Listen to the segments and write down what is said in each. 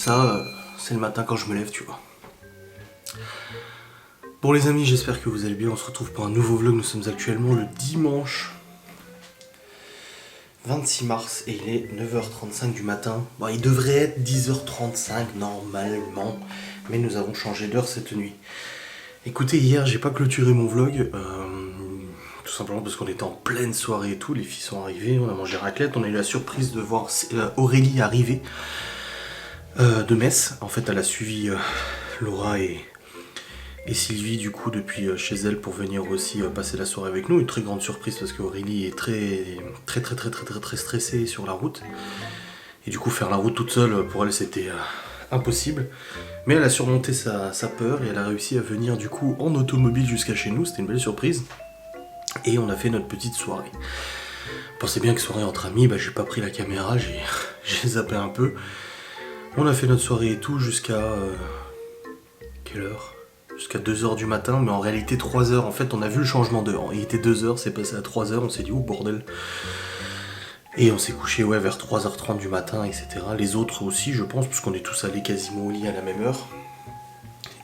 ça, c'est le matin quand je me lève, tu vois. Bon les amis, j'espère que vous allez bien, on se retrouve pour un nouveau vlog. Nous sommes actuellement le dimanche 26 mars et il est 9h35 du matin. Bon, il devrait être 10h35 normalement, mais nous avons changé d'heure cette nuit. Écoutez, hier j'ai pas clôturé mon vlog, tout simplement parce qu'on était en pleine soirée et tout. Les filles sont arrivées, on a mangé raclette, on a eu la surprise de voir Aurélie arriver de Metz. En fait elle a suivi Laura et Sylvie du coup depuis chez elle pour venir aussi passer la soirée avec nous. Une très grande surprise parce qu'Aurélie est très stressée sur la route. Et du coup faire la route toute seule pour elle c'était impossible. Mais elle a surmonté sa peur et elle a réussi à venir du coup en automobile jusqu'à chez nous. C'était une belle surprise. Et on a fait notre petite soirée. Pensez bien que soirée entre amis, j'ai pas pris la caméra, j'ai zappé un peu. On a fait notre soirée et tout jusqu'à... quelle heure ? Jusqu'à 2h du matin, mais en réalité 3h. En fait, on a vu le changement d'heure. Il était 2h, c'est passé à 3h, on s'est dit, oh bordel. Et on s'est couché vers 3h30 du matin, etc. Les autres aussi, je pense, parce qu'on est tous allés quasiment au lit à la même heure.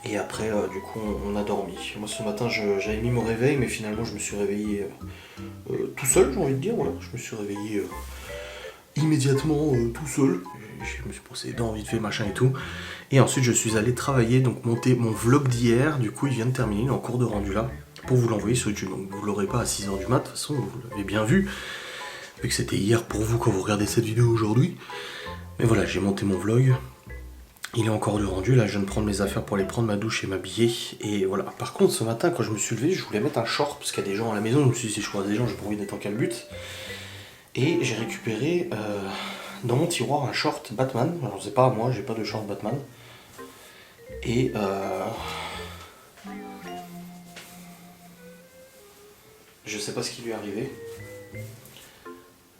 Et après, du coup, on a dormi. Moi, ce matin, j'avais mis mon réveil, mais finalement, je me suis réveillé tout seul, j'ai envie de dire. Voilà, je me suis réveillé immédiatement tout seul. Je me suis brossé les dents vite fait, machin et tout. Et ensuite je suis allé travailler, donc monter mon vlog d'hier. Du coup il vient de terminer, il est en cours de rendu là, pour vous l'envoyer sur YouTube. Donc vous l'aurez pas à 6h du mat, de toute façon vous l'avez bien vu que c'était hier pour vous quand vous regardez cette vidéo aujourd'hui. Mais voilà, j'ai monté mon vlog. Il est en cours de rendu, là je viens de prendre mes affaires pour aller prendre ma douche et m'habiller. Et voilà, par contre ce matin quand je me suis levé, je voulais mettre un short parce qu'il y a des gens à la maison. Je me suis dit si je croise des gens, j'ai pas envie d'être en calbute. Et j'ai récupéré dans mon tiroir un short Batman. Alors c'est pas à moi, j'ai pas de short Batman. Et je sais pas ce qui lui est arrivé.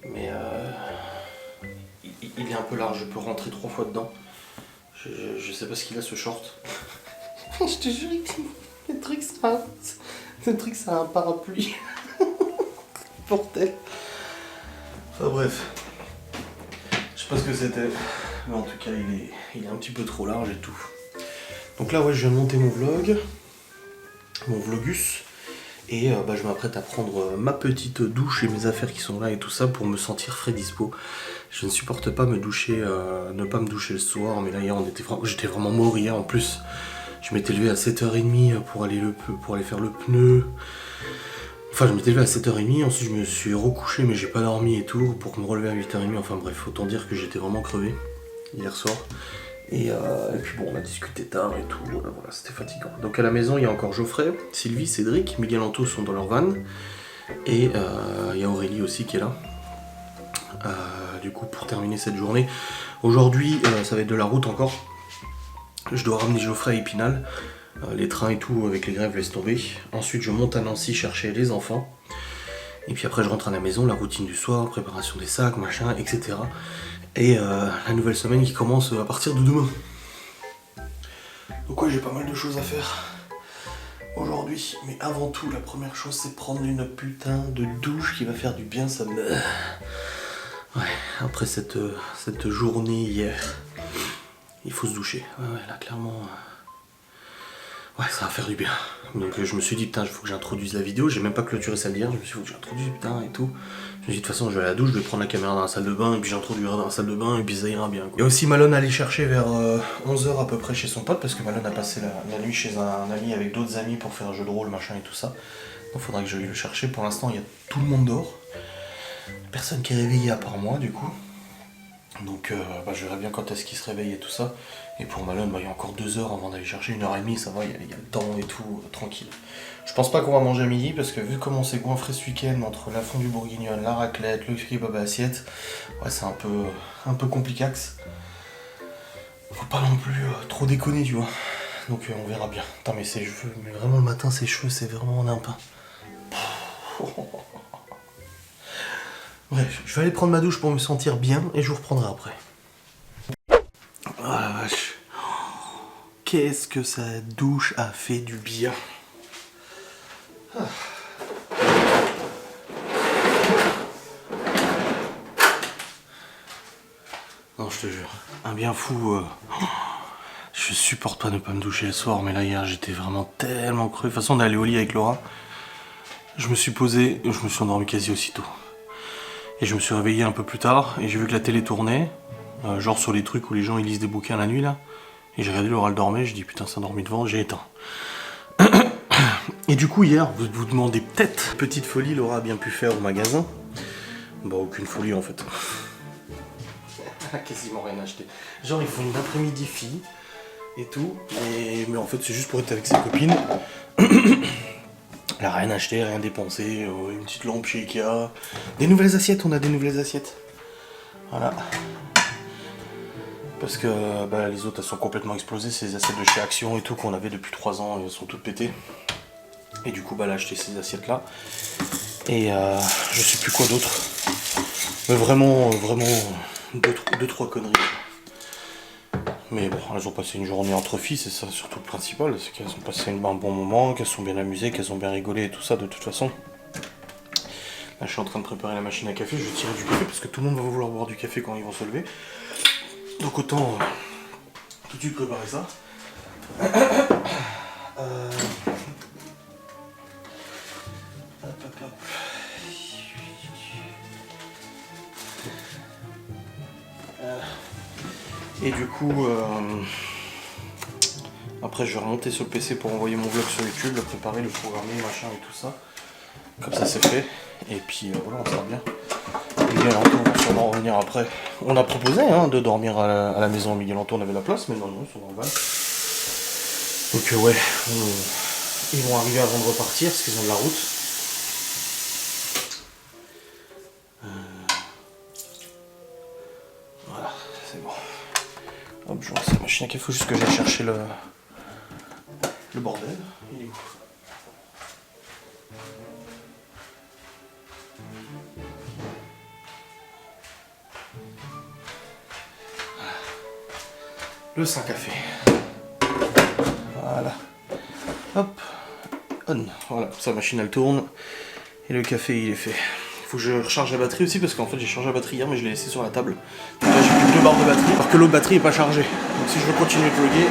Mais il est un peu large, je peux rentrer 3 fois dedans. Je sais pas ce qu'il a ce short. Je te jure, le truc ça a un parapluie. Bordel. Enfin bref. Je sais pas ce que c'était. Mais en tout cas il est un petit peu trop large et tout. Donc là ouais je viens de monter mon vlog. Mon vlogus. Et je m'apprête à prendre ma petite douche et mes affaires qui sont là et tout ça pour me sentir frais dispo. Je ne supporte pas me doucher, ne pas me doucher le soir, mais là hier j'étais vraiment mort hier en plus. Je m'étais levé à 7h30 pour aller faire le pneu. Enfin je m'étais levé à 7h30, ensuite je me suis recouché mais j'ai pas dormi et tout pour me relever à 8h30. Enfin bref, autant dire que j'étais vraiment crevé hier soir. Et puis bon, on a discuté tard et tout, voilà, c'était fatigant. Donc à la maison, il y a encore Geoffrey, Sylvie, Cédric, Miguel Anto sont dans leur van. Et il y a Aurélie aussi qui est là. Du coup, pour terminer cette journée. Aujourd'hui, ça va être de la route encore. Je dois ramener Geoffrey à Épinal. Les trains et tout, avec les grèves, laisse tomber. Ensuite, je monte à Nancy chercher les enfants. Et puis après, je rentre à la maison, la routine du soir, préparation des sacs, machin, etc. Et la nouvelle semaine qui commence à partir de demain. Donc ouais, j'ai pas mal de choses à faire aujourd'hui. Mais avant tout, la première chose, c'est prendre une putain de douche qui va faire du bien. Ça me... Ouais, après cette journée hier, il faut se doucher. Ouais, là, clairement... Ouais, ça va faire du bien. Donc je me suis dit, putain, il faut que j'introduise la vidéo. J'ai même pas clôturé ça d'hier. Je me suis dit, faut que j'introduise, putain, et tout. Je me suis dit, de toute façon, je vais à la douche, je vais prendre la caméra dans la salle de bain, et puis j'introduirai dans la salle de bain, et puis ça ira bien, quoi. Et aussi, Malone allait chercher vers 11h à peu près chez son pote, parce que Malone a passé la nuit chez un ami avec d'autres amis pour faire un jeu de rôle, machin, et tout ça. Donc faudra que je le chercher. Pour l'instant, il y a tout le monde dehors. Personne qui est réveillé à part moi, du coup. Donc je verrai bien quand est-ce qu'il se réveille et tout ça. Et pour Malone, il y a encore 2 heures avant d'aller chercher, 1h30, ça va, il y a le temps et tout, tranquille. Je pense pas qu'on va manger à midi parce que vu comment on s'est goinfré ce week-end entre la fondue bourguignonne, la raclette, le kebab à assiette, ouais c'est un peu complicax. Faut pas non plus trop déconner, tu vois. Donc on verra bien. Putain mais ses cheveux, mais vraiment le matin ses cheveux c'est vraiment un pain. Bref, je vais aller prendre ma douche pour me sentir bien et je vous reprendrai après. Oh la vache. Qu'est-ce que sa douche a fait du bien. Non, je te jure. Un bien fou. Je supporte pas ne pas me doucher le soir, mais là hier j'étais vraiment tellement creux. De toute façon on est allé au lit avec Laura. Je me suis posé, je me suis endormi quasi aussitôt. Et je me suis réveillé un peu plus tard et j'ai vu que la télé tournait. Genre sur les trucs où les gens ils lisent des bouquins la nuit là. Et j'ai regardé Laura le dormait, j'ai dit putain ça a dormi devant, j'ai éteint. Et du coup hier, vous vous demandez peut-être, petite folie Laura a bien pu faire au magasin. Bah aucune folie en fait. Quasiment rien acheté. Genre ils font une après-midi fille et tout. Mais en fait c'est juste pour être avec ses copines. Elle a rien acheté, rien dépensé, une petite lampe chez Ikea. Des nouvelles assiettes, on a des nouvelles assiettes. Voilà. Parce que bah, les autres elles sont complètement explosées, ces assiettes de chez Action et tout qu'on avait depuis 3 ans, elles sont toutes pétées. Et du coup bah, elle a acheté ces assiettes là. Et je sais plus quoi d'autre. Mais vraiment, deux, trois conneries. Mais bon, elles ont passé une journée entre filles, c'est ça surtout le principal, c'est qu'elles ont passé un bon moment, qu'elles sont bien amusées, qu'elles ont bien rigolé et tout ça de toute façon. Là je suis en train de préparer la machine à café, je vais tirer du café parce que tout le monde va vouloir boire du café quand ils vont se lever. Donc autant tout de suite préparer ça. Et du coup, après je vais remonter sur le PC pour envoyer mon vlog sur YouTube, le préparer, le programmer, machin et tout ça. Comme ça c'est fait. Et puis voilà, on sera bien. Miguel Anto va sûrement revenir après. On a proposé hein, de dormir à la maison. Miguel Anto, on avait la place, mais non, ils sont dans le van. Donc ouais, ils vont arriver avant de repartir parce qu'ils ont de la route. Voilà, c'est bon. Hop, je lance la machine à café, il faut juste que j'aille chercher le bordel. Il est où? Le 5 café. Voilà. Hop. On. Voilà, sa machine elle tourne. Et le café il est fait. Faut que je recharge la batterie aussi parce qu'en fait j'ai chargé la batterie hier mais je l'ai laissé sur la table. Donc là j'ai plus que 2 barres de batterie alors que l'autre batterie est pas chargée. Donc si je veux continuer de vlogger.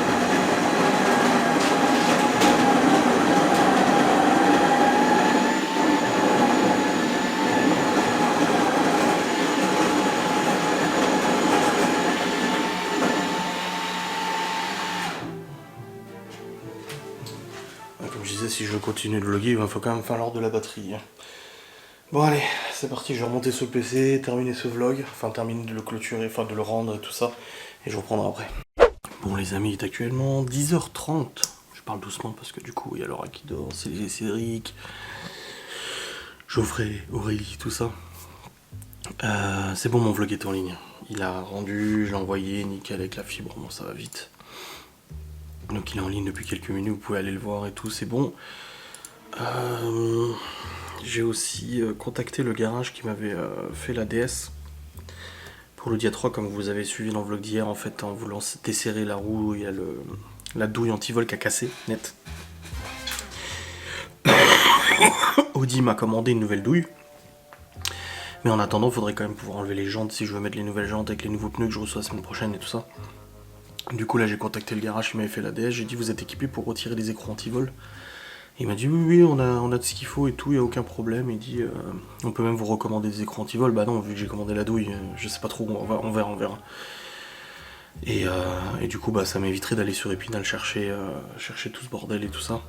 Comme je disais, si je veux continuer de vlogger, il va quand même falloir de la batterie. Bon allez, c'est parti, je vais remonter sur le PC, terminer ce vlog, enfin terminer de le clôturer, enfin de le rendre et tout ça, et je reprendrai après. Bon les amis, il est actuellement 10h30, je parle doucement parce que du coup il y a Laura qui dort, Cédric, Geoffrey, Aurélie, tout ça. C'est bon, mon vlog est en ligne, il a rendu, je l'ai envoyé, nickel avec la fibre, bon ça va vite. Donc il est en ligne depuis quelques minutes, vous pouvez aller le voir et tout, c'est bon. J'ai aussi contacté le garage qui m'avait fait la DS pour le Dia 3 comme vous avez suivi dans le vlog d'hier. En fait, en voulant desserrer la roue, il y a la douille anti-vol qui a cassé, net. Audi m'a commandé une nouvelle douille. Mais en attendant, il faudrait quand même pouvoir enlever les jantes si je veux mettre les nouvelles jantes avec les nouveaux pneus que je reçois la semaine prochaine et tout ça. Du coup là j'ai contacté le garage qui m'avait fait la DS, j'ai dit vous êtes équipé pour retirer les écrans anti-vol. Il m'a dit oui on a de ce qu'il faut et tout, il n'y a aucun problème. Il dit on peut même vous recommander des écrans anti-vol. Bah non, vu que j'ai commandé la douille, je sais pas trop, on verra. Et du coup bah ça m'éviterait d'aller sur Épinal chercher tout ce bordel et tout ça.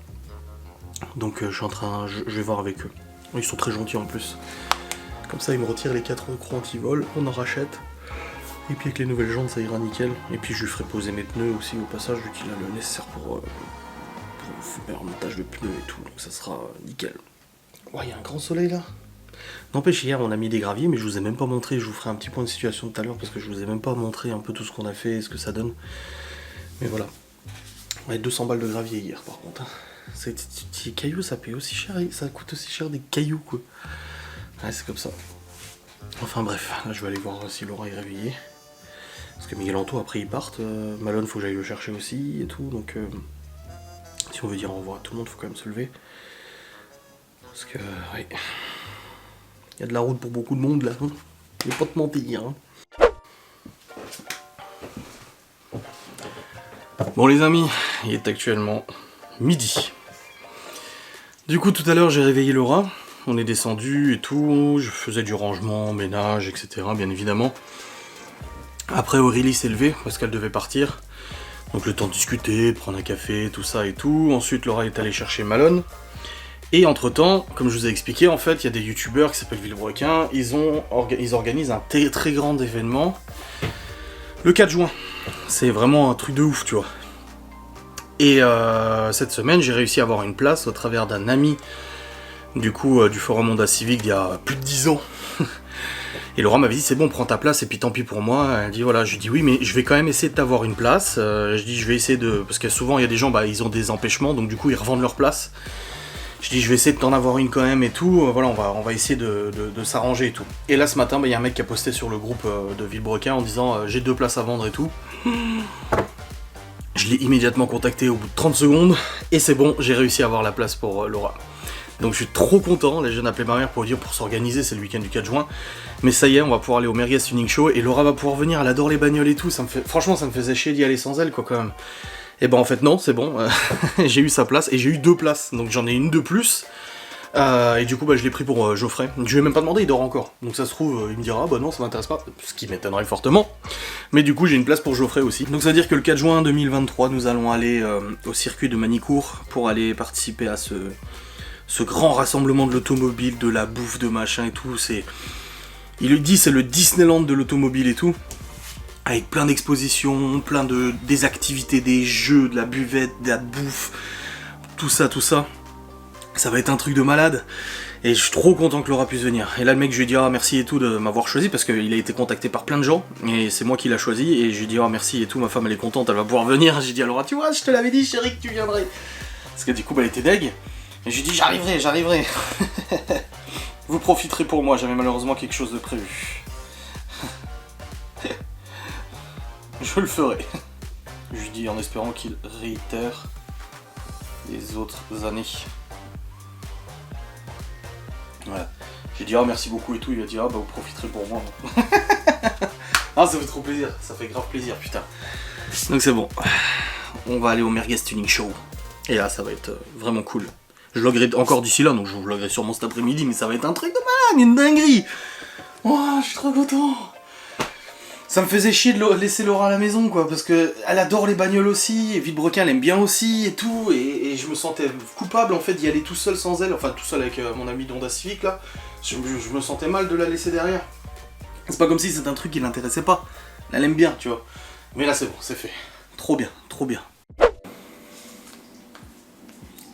Donc je vais voir avec eux. Ils sont très gentils en plus. Comme ça ils me retirent les 4 écrans anti-vol, on en rachète. Et puis avec les nouvelles jantes ça ira nickel. Et puis je lui ferai poser mes pneus aussi au passage vu qu'il a le nécessaire pour faire un montage de pneus et tout. Donc ça sera nickel. Ouais, il y a un grand soleil là. N'empêche, hier on a mis des graviers mais je vous ai même pas montré. Je vous ferai un petit point de situation tout à l'heure parce que je vous ai même pas montré un peu tout ce qu'on a fait et ce que ça donne. Mais voilà. Ouais, 200 balles de gravier hier par contre. Ces cailloux ça paye aussi cher, ça coûte aussi cher des cailloux quoi. Ouais, c'est comme ça. Enfin bref, là je vais aller voir si Laura est réveillée. Parce que Miguel Anto après ils partent, Malone faut que j'aille le chercher aussi et tout, donc si on veut dire au revoir à tout le monde faut quand même se lever. Parce que ouais. Il y a de la route pour beaucoup de monde là, je vais pas te mentir. Hein. Bon les amis, il est actuellement midi. Du coup tout à l'heure j'ai réveillé Laura, on est descendu et tout, je faisais du rangement, ménage, etc. bien évidemment. Après Aurélie s'est levée parce qu'elle devait partir. Donc le temps de discuter, de prendre un café, tout ça et tout. Ensuite Laura est allée chercher Malone. Et entre temps, comme je vous ai expliqué, en fait, il y a des youtubeurs qui s'appellent Villebrequin, ils organisent un très grand événement le 4 juin. C'est vraiment un truc de ouf, tu vois. Et cette semaine, j'ai réussi à avoir une place au travers d'un ami du coup du Forum Honda Civic d'il y a plus de 10 ans. Et Laura m'avait dit c'est bon, prends ta place et puis tant pis pour moi. Elle dit voilà, je dis oui mais je vais quand même essayer de t'avoir une place. Je dis je vais essayer de... Parce que souvent il y a des gens, bah ils ont des empêchements donc du coup ils revendent leur place. Je dis je vais essayer de t'en avoir une quand même et tout, voilà on va essayer de s'arranger et tout. Et là ce matin, il y a un mec qui a posté sur le groupe de Villebrequin en disant j'ai 2 places à vendre et tout. Je l'ai immédiatement contacté au bout de 30 secondes, et c'est bon, j'ai réussi à avoir la place pour Laura. Donc je suis trop content, les jeunes appelaient ma mère pour dire pour s'organiser, c'est le week-end du 4 juin. Mais ça y est, on va pouvoir aller au Merguez Tuning Show, et Laura va pouvoir venir, elle adore les bagnoles et tout, franchement ça me faisait chier d'y aller sans elle quoi quand même. Et ben en fait non, c'est bon, j'ai eu sa place, et j'ai eu 2 places, donc j'en ai une de plus. Et du coup bah, je l'ai pris pour Geoffrey. Je lui ai même pas demandé, il dort encore. Donc ça se trouve, il me dira bah non ça m'intéresse pas, ce qui m'étonnerait fortement. Mais du coup j'ai une place pour Geoffrey aussi. Donc ça veut dire que le 4 juin 2023 nous allons aller au circuit de Manicourt pour aller participer à ce grand rassemblement de l'automobile, de la bouffe, de machin et tout. Il lui dit c'est le Disneyland de l'automobile et tout. Avec plein d'expositions, plein des activités, des jeux, de la buvette, de la bouffe, tout ça. Ça va être un truc de malade. Et je suis trop content que Laura puisse venir. Et là le mec je lui ai dit ah merci et tout de m'avoir choisi parce qu'il a été contacté par plein de gens. Et c'est moi qui l'a choisi. Et je lui ai dit ah merci et tout, ma femme elle est contente, elle va pouvoir venir. J'ai dit à Laura tu vois je te l'avais dit chérie que tu viendrais. Parce que du coup elle était deg. Et je lui ai dit j'arriverai. Vous profiterez pour moi, j'avais malheureusement quelque chose de prévu. Je le ferai. Je lui dis en espérant qu'il réitère les autres années. Voilà. J'ai dit ah merci beaucoup et tout, il a dit ah bah vous profiterez pour moi. Ah ça fait trop plaisir, ça fait grave plaisir putain. Donc c'est bon, on va aller au Merguez Tuning Show. Et là ça va être vraiment cool. Je vloggerai encore d'ici là, donc je vloggerai sûrement cet après-midi, mais ça va être un truc de malade, une dinguerie. Oh je suis trop content. Ça me faisait chier de laisser Laura à la maison quoi, parce que elle adore les bagnoles aussi, et Villebrequin elle aime bien aussi et tout, et je me sentais coupable en fait d'y aller tout seul sans elle, enfin tout seul avec mon ami d'Honda Civic là, je me sentais mal de la laisser derrière. C'est pas comme si c'était un truc qui l'intéressait pas, elle aime bien tu vois, mais là c'est bon, c'est fait, trop bien.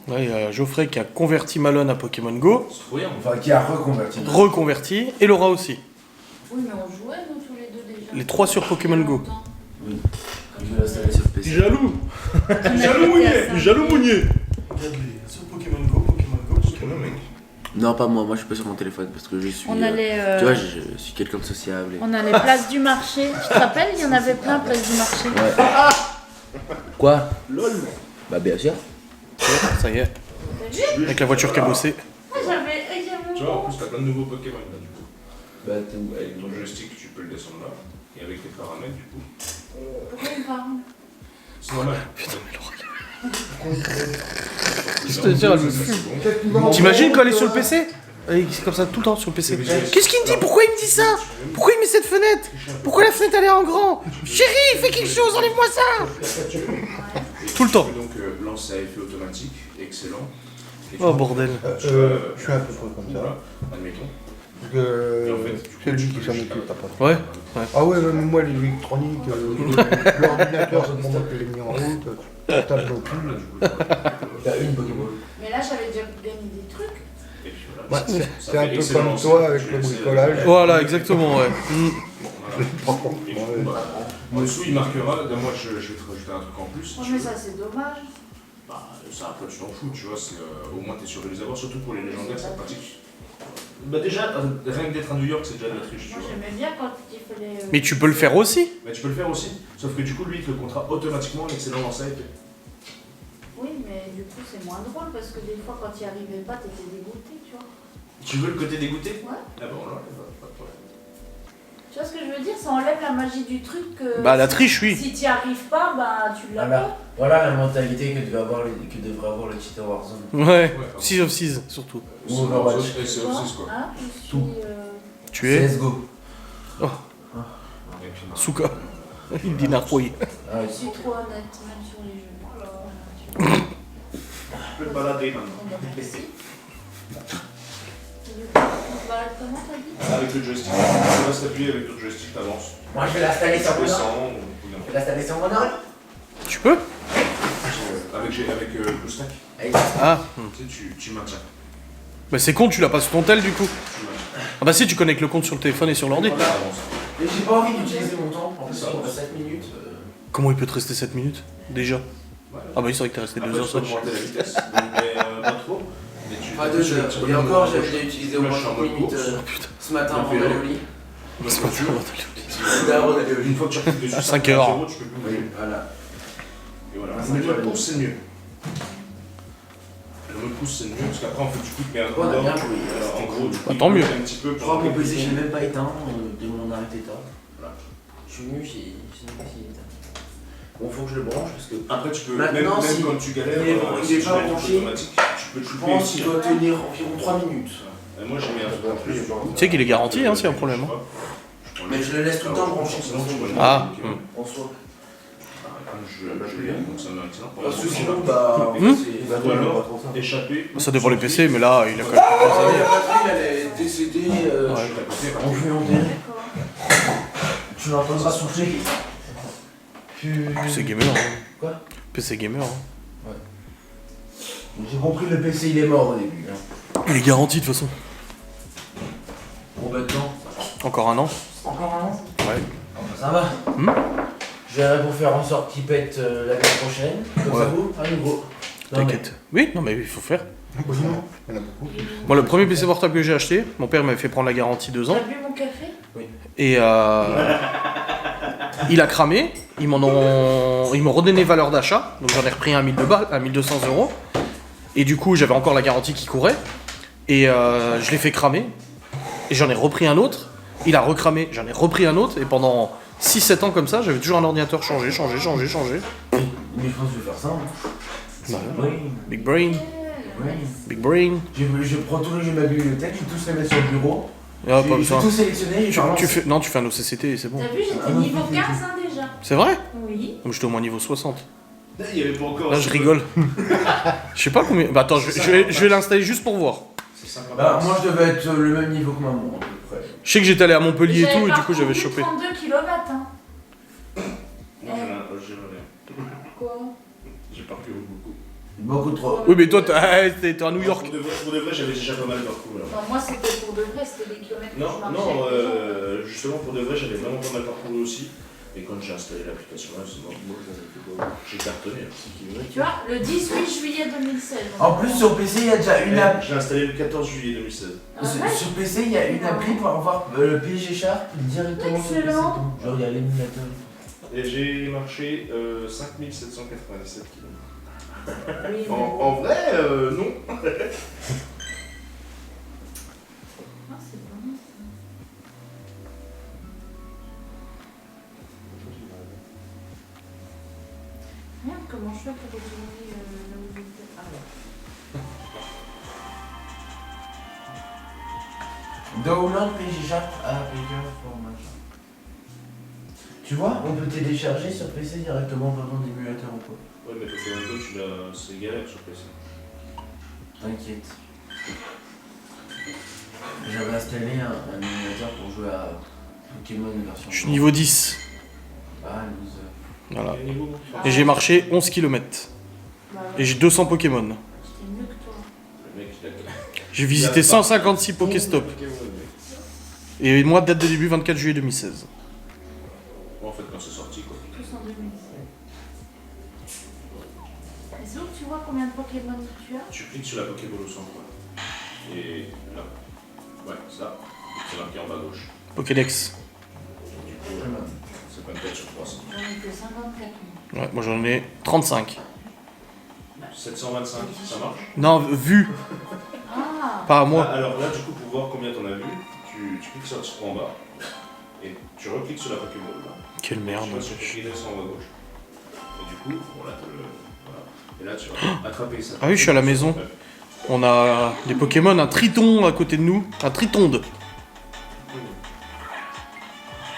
Ouais, il y a Geoffrey qui a converti Malone à Pokémon Go, enfin qui a reconverti, et Laura aussi. Oui, mais on jouait nous tous les deux déjà. Les 3 sur Pokémon Go. oui, comme je l'ai installé sur PC. Jaloux. Jaloux mounier. Regarde-les, sur Pokémon Go, mec. Non pas moi je suis pas sur mon téléphone parce que je suis... On allait, tu vois je suis quelqu'un de sociable. Et... On allait place du marché. Tu te rappelles, il y en avait plein place du marché. Ouais. Quoi? LOL. Bah bien sûr. Ça y est. Avec la voiture cabossée. Ah, j'avais Tu vois, en plus, t'as plein de nouveaux Pokémon là, du coup. Bah t'es où? Avec ton joystick, tu peux le descendre là. Et avec les paramètres, du coup. Pourquoi il parle? C'est normal. Putain, mais Laura. Je te jure, elle me fume. T'imagines quand elle est sur le PC? C'est comme ça tout le temps sur le PC. Qu'est-ce qu'il me dit? Pourquoi il me dit ça? Pourquoi il met cette fenêtre? Pourquoi la fenêtre elle est en grand? Chérie, fais quelque chose, enlève-moi ça! Tout le temps. Donc, lance à effet automatique, excellent. Oh bordel. Je suis un peu près comme ça. Voilà, admettons. Parce que c'est lui qui s'en occupe, t'as pas. Ouais. Ah ouais, mais moi, les électroniques, l'ordinateur, c'est pour moi que je l'ai mis en route, le tableau plus. T'as une Pokémon. Mais là, j'avais déjà gagné des trucs. Et puis voilà. Ouais, c'est un peu comme toi avec le bricolage. Voilà, exactement, ouais. Et du coup, bah, en dessous, il marquera. Moi, je vais te rajouter un truc en plus. si Oh, tu mais veux. ça, c'est dommage. Bah, ça, après, tu t'en fous, tu vois. Au moins, t'es sûr de les avoir, surtout pour les légendaires, c'est pratique. Bah, déjà, rien que d'être à New York, c'est déjà de la triche, tu Moi, vois. j'aimais bien quand il fallait. Mais tu peux le faire aussi. Mais tu peux le faire aussi, sauf que du coup, lui, il te le comptera automatiquement en excellent dans sa épée. Oui, mais du coup, c'est moins drôle parce que des fois, quand il n'y arrivait pas, t'étais dégoûté, tu vois. Tu veux le côté dégoûté? Ouais. Ah bah, on l'enlève, pas de problème. Tu vois ce que je veux dire? Ça enlève la magie du truc que. Bah la triche, oui. Si t'y arrives pas, bah tu l'as Voilà. pas. Voilà la mentalité que devrait avoir le titre Warzone. Ouais, Sea of Thieves surtout. Ou Overwatch. Et c'est aussi quoi. Ah, je suis. Tout. Tu es CSGO. Et puis, Souka. Il dit narquois. Ah, Je suis trop honnête, même sur les jeux. Voilà, je peux te balader maintenant. Merci. On va comment t'as dit? Avec le joystick. Tu restes appuyé avec le joystick, t'avances. moi je vais l'installer sur Tu mon descends, ordi. ou Je vais l'installer sur mon ordi. Tu peux avec le stack. Ah. Tu sais, tu maintiens. Bah c'est con, tu l'as pas sur ton tel du coup. Tu maintiens. Ah bah si, tu connectes le compte sur le téléphone et sur l'ordi. Voilà, avance. Mais j'ai pas envie d'utiliser mon temps. En plus, on a 7 minutes. Comment il peut te rester 7 minutes déjà? Ouais. Ah bah oui, c'est vrai que t'es resté 2 Après, heures tu peux seul. augmenter la vitesse, mais pas trop. Mais tu Pas 2 heures. Et encore, j'avais déjà utilisé au Moi, moins je suis en 5 mode minutes course. Putain. ce matin On a avant fait d'aller l'eau. au lit. C'est pas Là, on allait au lit. Une fois que tu appuies dessus, À ça 5 fait un heures. zéro, tu peux plus bouger. Voilà. Et voilà. Ah, Le c'est mode mieux. course, c'est mieux. Le mode course, c'est mieux, parce qu'après, en fait, du coup, tu mets un On a coup bien d'or. joué. En gros, du coup, Bah, tant mieux. un petit peu Je crois que mon PC, je l'ai même pas éteint. Dès qu'on en a arrêté tard. Voilà. Je suis venu, j'ai même pas s'il est éteint. Bon, faut que je le branche parce que. Après, tu peux, Maintenant, même si quand tu galères, il est bon, si il est tu pas mets le branché, automatique, tu peux le Je couper pense aussi. qu'il doit tenir environ 3 minutes. Et moi, j'ai mis un truc en plus. Tu sais qu'il est garanti, hein, s'il y a un problème. Hein. Mais je le laisse tout le temps branché. Sinon, tu vois. Ah. En soi. Je viens, donc ça me maintient. Parce que sinon, bah. Ou alors, échapper. Ça dépend les PC, mais là, il a quand même Ah, quelques la années. batterie, elle est décédée. Ouais. En vue enterrée. D'accord. Tu l'entendras souffler. PC gamer. Hein. Quoi PC gamer. Hein. J'ai compris, le PC il est mort au début. Hein. Il est garanti de toute façon. Bon, maintenant. Encore un an. Encore un an Ouais. Ça va. Je verrai pour faire en sorte qu'il pète l'année prochaine. Comme Ouais. ça vous, à nouveau. Non, T'inquiète. Oui, non mais il faut faire. Il y en a beaucoup. Moi, le premier PC portable que j'ai acheté, mon père m'avait fait prendre la garantie 2 ans. T'as bu mon café? Et il a cramé, ils m'ont redonné valeur d'achat, donc j'en ai repris un à 1200 balles, à 1200 euros. Et du coup, j'avais encore la garantie qui courait. Et je l'ai fait cramer. Et j'en ai repris un autre. Il a recramé, j'en ai repris un autre. Et pendant 6-7 ans comme ça, j'avais toujours un ordinateur changé. Mais je pense que je vais faire ça. Hein. Bah, Oui. Big brain, Oui. big brain. Je prends tous les jeux de ma bibliothèque, je vais tous les mettre sur le bureau. Ah, pas Je vais besoin. tout sélectionner et je relance. Non, tu fais un OCCT et c'est bon. T'as vu, j'étais niveau 15 hein, déjà. C'est vrai? Oui. Donc j'étais au moins niveau 60. Il y avait pas encore. Là, je rigole. Je sais pas combien. Bah attends, je vais l'installer juste pour voir. C'est sympa. Bah, moi je devais être le même niveau que maman à peu près. Je sais que j'étais allé à Montpellier et J'avais tout, et du coup parcouru j'avais chopé. 32 kW. Hein. Moi, j'ai rien. Quoi? J'ai parcouru beaucoup. Beaucoup trop. Oui, mais toi, t'es à New York. Pour de vrai, j'avais déjà pas mal parcouru. Alors. Enfin, moi, c'était pour de vrai, c'était des kilomètres que je Non, marchais. non, avec les gens. justement pour de vrai, j'avais vraiment pas mal parcouru aussi. Et quand j'ai installé l'application là, c'est bon, j'ai cartonné. Hein. Tu vois, le 18 juillet 2016. En plus sur PC il y a déjà une appli. Je l'ai installé le 14 juillet 2016. Ah ouais. Sur PC il y a une appli pour avoir le PSG Sharp directement sur PC. Excellent. Genre il y a l'émulateur. Et j'ai marché 5797 km. Oui, mais En vrai, non. Ah, c'est bon. Merde, comment je fais pour retourner là où j'étais? Ah ouais. Download PSG Sharp Application for machin. Tu vois, on peut télécharger sur PC directement venant d'émulateur ou quoi. Ouais, mais Pokémon Go, c'est galère sur PC. T'inquiète. J'avais installé un émulateur pour jouer à Pokémon version. Je suis niveau 10. Ah, loser. Voilà. Quel niveau Et j'ai marché 11 km. Bah Et ouais, j'ai 200 Pokémon. c'était mieux que toi. Le mec, il a. J'ai visité 156 Pokéstop. Et moi, date de début 24 juillet 2016. En fait, quand c'est sorti, quoi. Tous en 2016. Et c'est où que tu vois combien de Pokémon tu as? Tu cliques sur la Pokéball au centre, quoi. Et là. Ouais, ça. C'est marqué en bas à gauche. Pokédex. Du coup, c'est 24 sur 300. J'en ai que 54. moi. Ouais, moi j'en ai 35. 725, ça marche? Non, vu, Ah, pas à moi. Alors là, du coup, pour voir combien t'en as vu, tu cliques sur le truc en bas. Et tu recliques sur la Pokéball, là. Quelle merde. Tu vas sur Pokédex en haut à gauche. Et du coup, bon là, voilà. Et là, tu vas attraper ça. Ah oui, je suis à la maison. On a des Pokémon, un Triton à côté de nous, un Tritonde.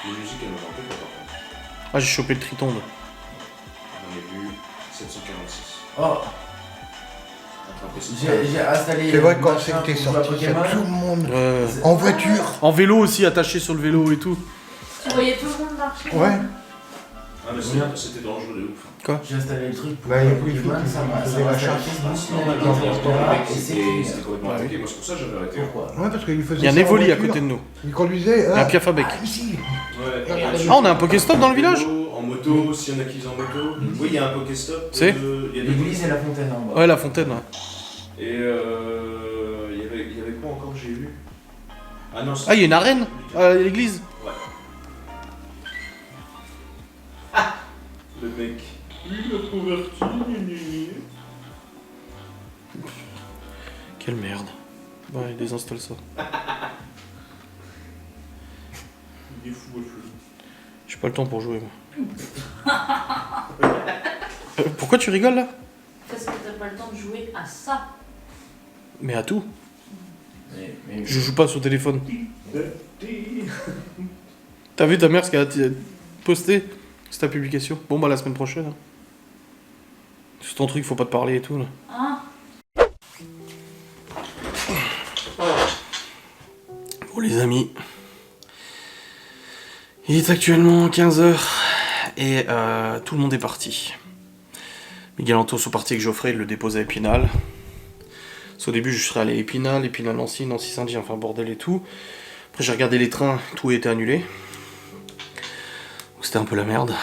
Les musiques, elles me manquaient pas, par contre. Ah, j'ai chopé le Tritonde. J'en ai vu 746. Oh, Attraper ça. j'ai installé. C'est vrai le quand machin c'était pour jouer à sorti, ça, Pokémon. tout le monde C'est- en voiture. En vélo aussi, attaché sur le vélo et tout. Tu voyais tout le monde marcher. Ouais. Ah, mais c'était dangereux de ouf. J'ai installé le truc pour Bah, il y a jouer à plus de Pokémon, filles ça m'a qui faisaient la chasse. C'était complètement attaqué. Moi, c'est pour ça que j'avais arrêté. Pourquoi Ouais, parce qu'il faisait Il y a un ça en Evoli à voiture. côté de nous. Il conduisait. Il y a un Piafabec. Ici. Ouais. Ah, on a un Pokéstop dans le village? En moto, s'il y en a qui visent en moto. Oui, il y a un Pokéstop. C'est Il y a des L'église et la fontaine en bas. Ouais, la fontaine, ouais. Et il y avait quoi encore que j'ai vu? Ah non, Ah, il y a une arène à l'église. Ouais. Ah le mec. Il a converti. Quelle merde. Ouais, désinstalle ça. Il est fou, le feu. J'ai pas le temps pour jouer, moi. Pourquoi tu rigoles là? Parce que t'as pas le temps de jouer à ça. Mais à tout. Mais Je joue pas sur téléphone. T'as vu ta mère ce qu'elle a posté? C'est ta publication. Bon bah la semaine prochaine. Hein. C'est ton truc, faut pas te parler et tout là. Hein? Bon les amis. Il est actuellement 15h et tout le monde est parti. Miguel Anto sont partis avec Geoffrey, il le dépose à Épinal. Parce qu'au début je serais allé à Épinal, Épinal-Nancy, Nancy-Saint-Dié, enfin bordel et tout. Après j'ai regardé les trains, tout a été annulé. Donc c'était un peu la merde.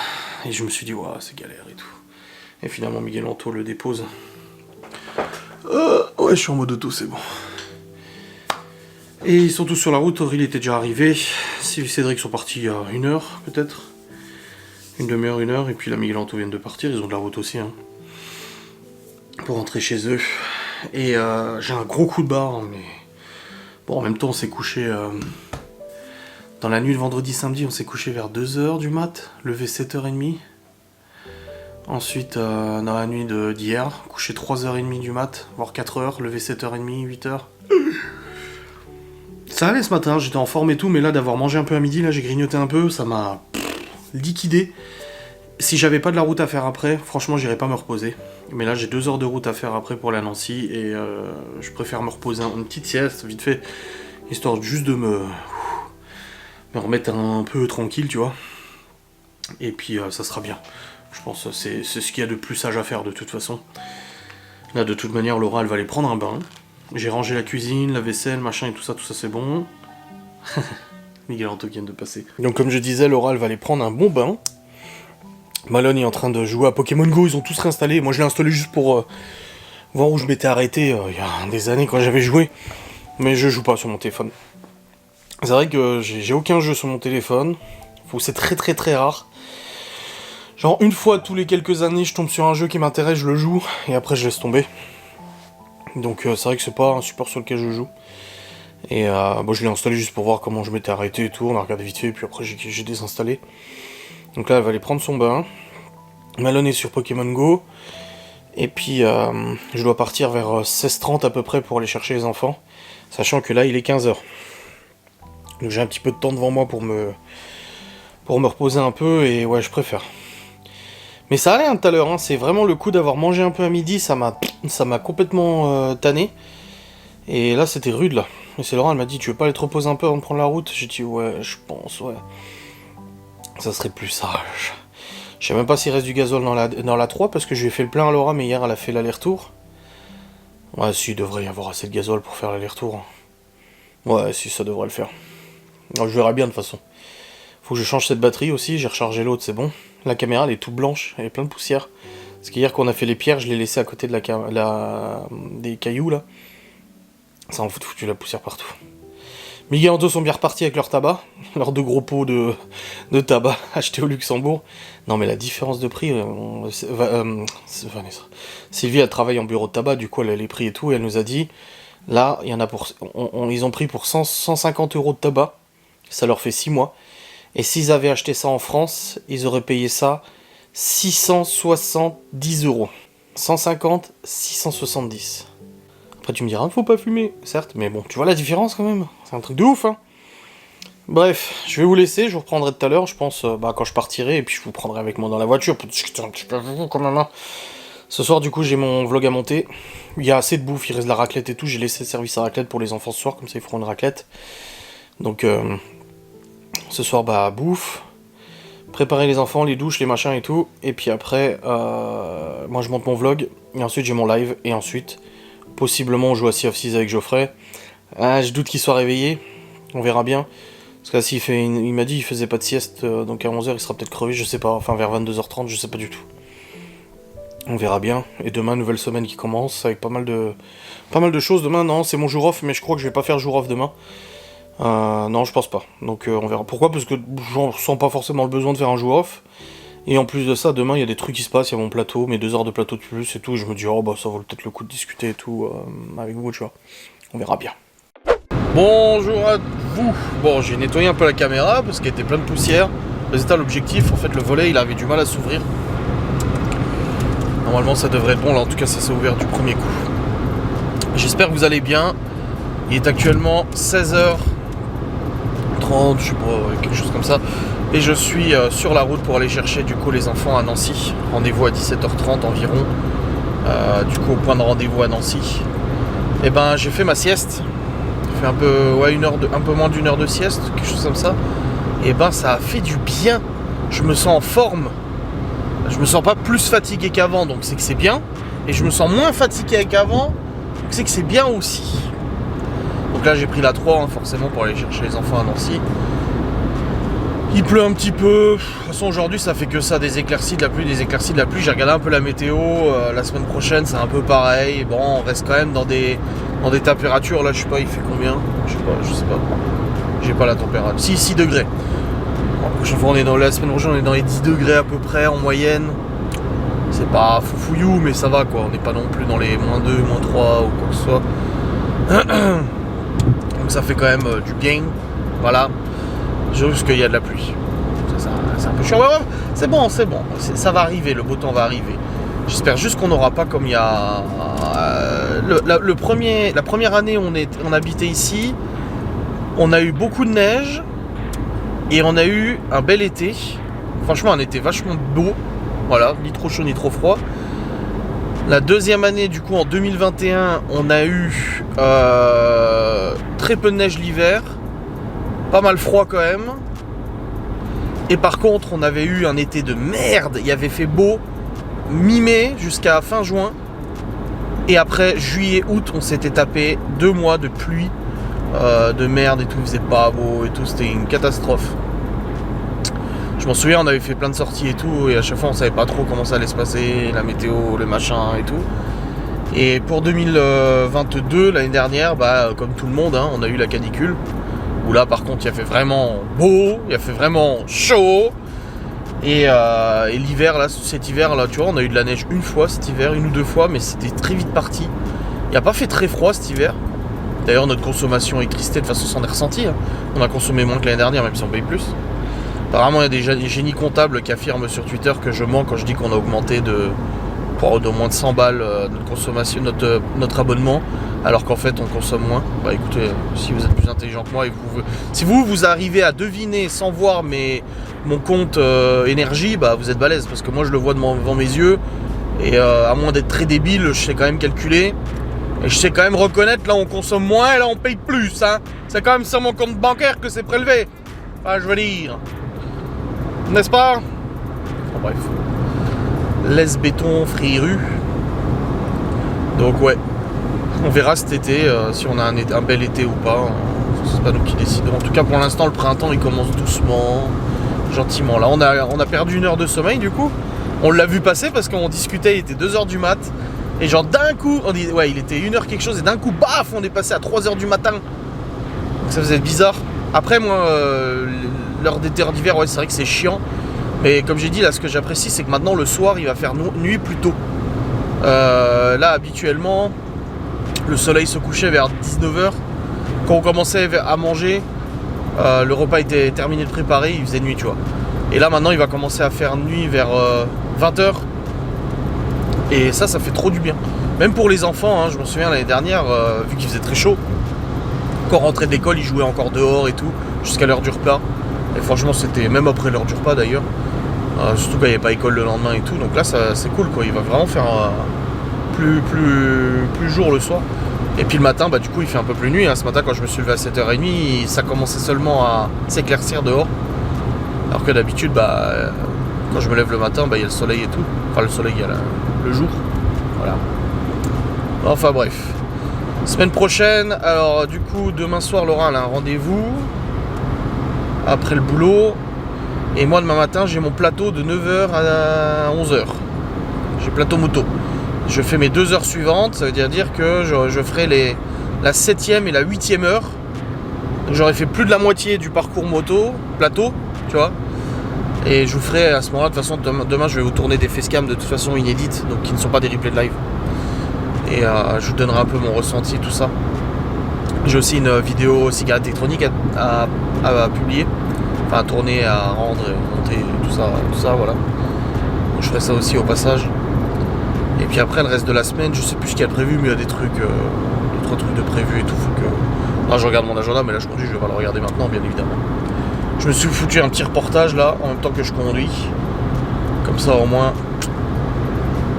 Et je me suis dit, ouais, c'est galère et tout. Et finalement Miguel Anto le dépose. Ouais, je suis en mode auto, c'est bon. Et ils sont tous sur la route, Aurélien était déjà arrivé. Sylvie et Cédric sont partis il y a 1 heure, peut-être. Une demi-heure, 1 heure. Et puis là, Miguel Anto vient de partir, ils ont de la route aussi. Hein, pour rentrer chez eux. Et j'ai un gros coup de barre, mais... Bon, en même temps, on s'est couché... Dans la nuit de vendredi-samedi, on s'est couché vers 2h du mat, levé 7h30. Ensuite, dans la nuit d'hier, couché 3h30 du mat, voire 4h, levé 7h30, 8h. Ça allait ce matin, j'étais en forme et tout, mais là d'avoir mangé un peu à midi, là j'ai grignoté un peu, ça m'a liquidé. Si j'avais pas de la route à faire après, franchement j'irais pas me reposer. Mais là j'ai 2 heures de route à faire après pour la Nancy et je préfère me reposer une petite sieste, vite fait, histoire juste de me remettre un peu tranquille, tu vois. Et puis ça sera bien. Je pense que c'est ce qu'il y a de plus sage à faire de toute façon. Là de toute manière Laura elle va aller prendre un bain. J'ai rangé la cuisine, la vaisselle, machin et tout ça c'est bon. Miguel Anto vient de passer. Donc comme je disais, Laura elle va aller prendre un bon bain. Malone est en train de jouer à Pokémon Go, ils ont tous réinstallé. Moi je l'ai installé juste pour voir où je m'étais arrêté il y a des années quand j'avais joué. Mais je joue pas sur mon téléphone. C'est vrai que j'ai aucun jeu sur mon téléphone. C'est très très très rare. Genre une fois tous les quelques années je tombe sur un jeu qui m'intéresse, je le joue. Et après je laisse tomber. Donc c'est vrai que c'est pas un support sur lequel je joue. Et bon, je l'ai installé juste pour voir comment je m'étais arrêté et tout. On a regardé vite fait, puis après j'ai désinstallé. Donc là, elle va aller prendre son bain. Malone est sur Pokémon Go. Et puis, je dois partir vers 16h30 à peu près pour aller chercher les enfants. Sachant que là, il est 15h. Donc j'ai un petit peu de temps devant moi pour me reposer un peu. Et ouais, je préfère. Mais ça allait tout à l'heure, hein. C'est vraiment le coup d'avoir mangé un peu à midi, ça m'a complètement tanné. Et là c'était rude là. Et c'est Laurent, elle m'a dit tu veux pas aller te reposer un peu avant de prendre la route? J'ai dit ouais, je pense, ouais. Ça serait plus sage. Je sais même pas s'il reste du gazole dans la 3 parce que je lui ai fait le plein à Laura, mais hier elle a fait l'aller-retour. Ouais, si, il devrait y avoir assez de gazole pour faire l'aller-retour. Ouais, si, ça devrait le faire. Alors, je verrai bien de toute façon. Faut que je change cette batterie aussi, j'ai rechargé l'autre, c'est bon. La caméra elle est toute blanche, elle est pleine de poussière. Parce qu'hier quand on a fait les pierres, je l'ai laissé à côté de des cailloux là. Ça en foutu la poussière partout. Miguel Anto sont bien repartis avec leur tabac, leurs 2 gros pots de tabac achetés au Luxembourg. Non mais la différence de prix, Vanessa. Sylvie elle travaille en bureau de tabac, du coup elle a les prix et tout, et elle nous a dit, là il y en a pour, ils ont pris pour 150 € de tabac, ça leur fait 6 mois. Et s'ils avaient acheté ça en France, ils auraient payé ça 670 €. 150, 670. Après tu me diras, faut pas fumer, certes, mais bon, tu vois la différence quand même. C'est un truc de ouf, hein. Bref, je vais vous laisser, je vous reprendrai tout à l'heure, je pense, quand je partirai, et puis je vous prendrai avec moi dans la voiture, pour discuter un petit peu avec vous quand même, hein. Ce soir, du coup, j'ai mon vlog à monter. Il y a assez de bouffe, il reste de la raclette et tout. J'ai laissé le service à raclette pour les enfants ce soir, comme ça ils feront une raclette. Donc, ce soir, bah, bouffe. Préparer les enfants, les douches, les machins et tout. Et puis après, moi je monte mon vlog. Et ensuite, j'ai mon live. Et ensuite, possiblement, on joue à Sea of Thieves avec Geoffrey. Je doute qu'il soit réveillé. On verra bien. Parce que là, il m'a dit qu'il faisait pas de sieste. Donc à 11h, il sera peut-être crevé. Je sais pas. Enfin, vers 22h30, je sais pas du tout. On verra bien. Et demain, nouvelle semaine qui commence avec pas mal de choses. Demain, non, c'est mon jour off, mais je crois que je vais pas faire jour off demain. Non, je pense pas. Donc on verra. Pourquoi ? Parce que j'en ressens pas forcément le besoin de faire un jour off. Et en plus de ça, demain, il y a des trucs qui se passent. Il y a mon plateau, mes 2 heures de plateau de plus et tout. Et je me dis, oh bah ça vaut peut-être le coup de discuter et tout avec vous, tu vois. On verra bien. Bonjour à vous. Bon, j'ai nettoyé un peu la caméra parce qu'elle était pleine de poussière. Résultat, l'objectif, en fait, le volet, il avait du mal à s'ouvrir. Normalement ça devrait être bon, là en tout cas ça s'est ouvert du premier coup. J'espère que vous allez bien. Il est actuellement 16h30, je sais pas, quelque chose comme ça. Et je suis sur la route pour aller chercher du coup les enfants à Nancy. Rendez-vous à 17h30 environ. Du coup au point de rendez-vous à Nancy. Et ben j'ai fait ma sieste. J'ai fait un peu, ouais, un peu moins d'1 heure de sieste, quelque chose comme ça. Et ben ça a fait du bien. Je me sens en forme. Je me sens pas plus fatigué qu'avant, donc c'est que c'est bien. Et je me sens moins fatigué qu'avant, donc c'est que c'est bien aussi. Donc là j'ai pris la 3 hein, forcément pour aller chercher les enfants à Nancy. Il pleut un petit peu. De toute façon aujourd'hui ça fait que ça, des éclaircies, de la pluie, des éclaircies, de la pluie. J'ai regardé un peu la météo, la semaine prochaine c'est un peu pareil. Bon, on reste quand même dans des températures, là je sais pas, il fait combien ? Je sais pas. J'ai pas la température. 6 degrés. La semaine prochaine on est dans les 10 degrés à peu près en moyenne. C'est pas foufouillou mais ça va quoi, on n'est pas non plus dans les -2, -3 ou quoi que ce soit. Donc ça fait quand même du bien. Voilà. Juste qu'il y a de la pluie. C'est un peu chiant. Ouais, c'est bon. Ça va arriver, le beau temps va arriver. J'espère juste qu'on n'aura pas comme il y a... la première année on habitait ici, on a eu beaucoup de neige. Et on a eu un bel été, franchement un été vachement beau, voilà, ni trop chaud ni trop froid. La deuxième année du coup en 2021, on a eu très peu de neige l'hiver, pas mal froid quand même. Et par contre on avait eu un été de merde, il avait fait beau mi-mai jusqu'à fin juin. Et après juillet, août, on s'était tapé 2 mois de pluie. De merde et tout, il faisait pas beau et tout, c'était une catastrophe. Je m'en souviens, on avait fait plein de sorties et tout, et à chaque fois on savait pas trop comment ça allait se passer, la météo, le machin et tout. Et pour 2022, l'année dernière, bah comme tout le monde, hein, on a eu la canicule, où là par contre il a fait vraiment beau, il a fait vraiment chaud. Et l'hiver, là, cet hiver là, tu vois, on a eu de la neige une fois cet hiver, 1 ou 2 fois, mais c'était très vite parti. Il a pas fait très froid cet hiver. D'ailleurs, notre consommation électricité, de toute façon, s'en est ressenti. Hein. On a consommé moins que l'année dernière, même si on paye plus. Apparemment, il y a des génies comptables qui affirment sur Twitter que je mens quand je dis qu'on a augmenté de moins de 100 balles notre consommation, notre abonnement, alors qu'en fait, on consomme moins. Bah écoutez, si vous êtes plus intelligent que moi, et si vous arrivez à deviner sans voir mon compte énergie, bah vous êtes balèze, parce que moi, je le vois devant mes yeux, et à moins d'être très débile, je sais quand même calculer. Et je sais quand même reconnaître, là on consomme moins et là on paye plus, hein. C'est quand même sur mon compte bancaire que c'est prélevé. Enfin, je veux dire. N'est-ce pas ? Bon, bref. Laisse béton, friru. Donc ouais. On verra cet été si on a un bel été ou pas. C'est pas nous qui décidons. En tout cas pour l'instant le printemps il commence doucement, gentiment. Là on a perdu 1 heure de sommeil du coup. On l'a vu passer parce qu'on discutait, il était 2h du mat. Et genre d'un coup, on dit ouais il était 1h quelque chose et d'un coup baf on est passé à 3h du matin. Donc ça faisait bizarre. Après moi l'heure d'été hors d'hiver ouais c'est vrai que c'est chiant. Mais comme j'ai dit là ce que j'apprécie c'est que maintenant le soir il va faire nuit plus tôt. Là habituellement le soleil se couchait vers 19h. Quand on commençait à manger, le repas était terminé de préparer, il faisait nuit tu vois. Et là maintenant il va commencer à faire nuit vers 20h. Et ça fait trop du bien. Même pour les enfants, hein, je me souviens l'année dernière, vu qu'il faisait très chaud, quand on rentrait de l'école, ils jouaient encore dehors et tout, jusqu'à l'heure du repas. Et franchement c'était, même après l'heure du repas d'ailleurs, surtout quand il n'y avait pas école le lendemain et tout, donc là c'est cool quoi, il va vraiment faire plus jour le soir. Et puis le matin, bah du coup il fait un peu plus nuit, hein. Ce matin quand je me suis levé à 7h30, ça commençait seulement à s'éclaircir dehors. Alors que d'habitude, bah, quand je me lève le matin, bah, il y a le soleil et tout. Enfin le soleil, il y a le jour. Voilà. Enfin bref. Semaine prochaine, alors du coup demain soir Laura elle a un rendez-vous. Après le boulot. Et moi demain matin j'ai mon plateau de 9h à 11h. J'ai plateau moto. Je fais mes 2 heures suivantes, ça veut dire que je ferai la 7e et la 8e heure. J'aurais fait plus de la moitié du parcours moto, plateau, tu vois. Et je vous ferai à ce moment-là, de toute façon, demain je vais vous tourner des facecams de toute façon inédites, donc qui ne sont pas des replays de live. Et je vous donnerai un peu mon ressenti, tout ça. J'ai aussi une vidéo cigarette électronique à publier, enfin à tourner, à rendre, monter, tout ça, voilà. Donc, je ferai ça aussi au passage. Et puis après le reste de la semaine, je sais plus ce qu'il y a de prévu, mais il y a des trucs, 2-3 trucs de prévu et tout. Faut que... Là je regarde mon agenda, mais là je conduis, je vais pas le regarder maintenant bien évidemment. Je me suis foutu un petit reportage là, en même temps que je conduis. Comme ça au moins,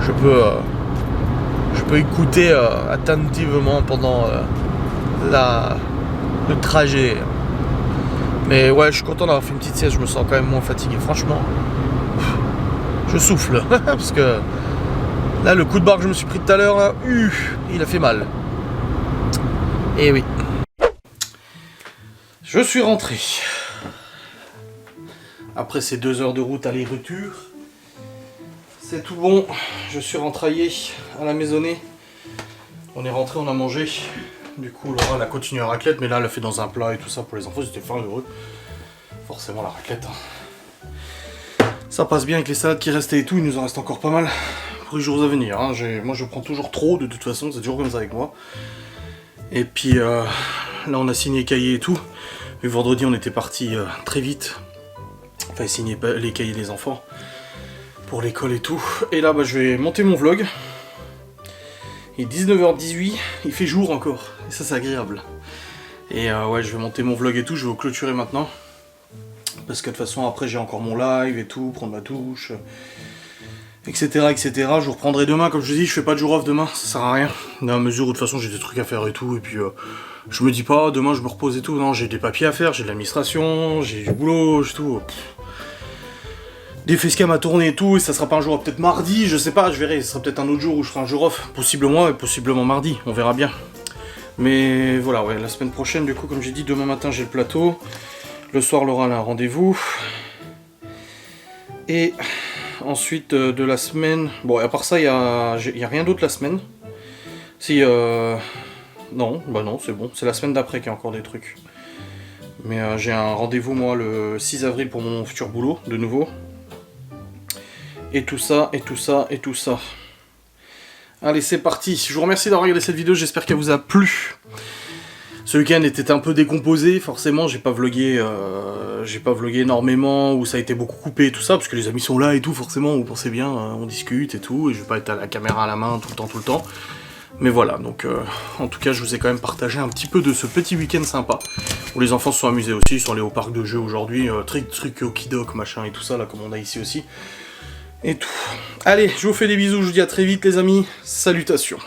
je peux écouter attentivement pendant le trajet. Mais ouais, je suis content d'avoir fait une petite sieste, je me sens quand même moins fatigué. Franchement, je souffle, parce que... Là, le coup de barre que je me suis pris tout à l'heure, il a fait mal. Et oui. Je suis rentré. Après ces 2 heures de route aller-retour, c'est tout bon. Je suis rentraillé à la maisonnée. On est rentré, on a mangé. Du coup, Laura, elle a continué la raclette, mais là, elle a fait dans un plat et tout ça pour les enfants. Ils étaient fort heureux. Forcément, la raclette. Hein. Ça passe bien avec les salades qui restaient et tout. Il nous en reste encore pas mal. Pour les jours à venir, hein. Moi je prends toujours trop de toute façon, c'est toujours comme ça avec moi. Et puis là on a signé les cahiers et tout. Et vendredi on était parti très vite. Enfin signer les cahiers des enfants pour l'école et tout. Et là bah, je vais monter mon vlog. Il est 19h18, il fait jour encore. Et ça c'est agréable. Et ouais je vais monter mon vlog et tout, je vais vous clôturer maintenant. Parce que de toute façon après j'ai encore mon live et tout, prendre ma douche. Etc, etc. Je vous reprendrai demain, comme je vous dis, je fais pas de jour off demain, ça sert à rien. Dans la mesure où de toute façon j'ai des trucs à faire et tout, et puis je me dis pas demain je me repose et tout, non j'ai des papiers à faire, j'ai de l'administration, j'ai du boulot, j'ai tout. Des facecams à tourner et tout, et ça sera pas un jour, peut-être mardi, je sais pas, je verrai, ce sera peut-être un autre jour où je ferai un jour off, possiblement et possiblement mardi, on verra bien. Mais voilà, ouais, la semaine prochaine du coup, comme j'ai dit, demain matin j'ai le plateau, le soir Laura a un rendez-vous, et... Ensuite de la semaine, bon à part ça il y a rien d'autre la semaine. Si non, bah non c'est bon, c'est la semaine d'après qu'il y a encore des trucs. Mais j'ai un rendez-vous moi le 6 avril pour mon futur boulot de nouveau. Et tout ça, et tout ça, et tout ça. Allez c'est parti, je vous remercie d'avoir regardé cette vidéo, j'espère qu'elle vous a plu. Ce week-end était un peu décomposé, forcément, j'ai pas vlogué énormément, où ça a été beaucoup coupé et tout ça, parce que les amis sont là et tout, forcément, vous pensez bien, on discute et tout, et je vais pas être à la caméra à la main tout le temps. Mais voilà, donc en tout cas, je vous ai quand même partagé un petit peu de ce petit week-end sympa, où les enfants se sont amusés aussi, ils sont allés au parc de jeux aujourd'hui, truc okidok, machin et tout ça, là, comme on a ici aussi, et tout. Allez, je vous fais des bisous, je vous dis à très vite les amis, salutations.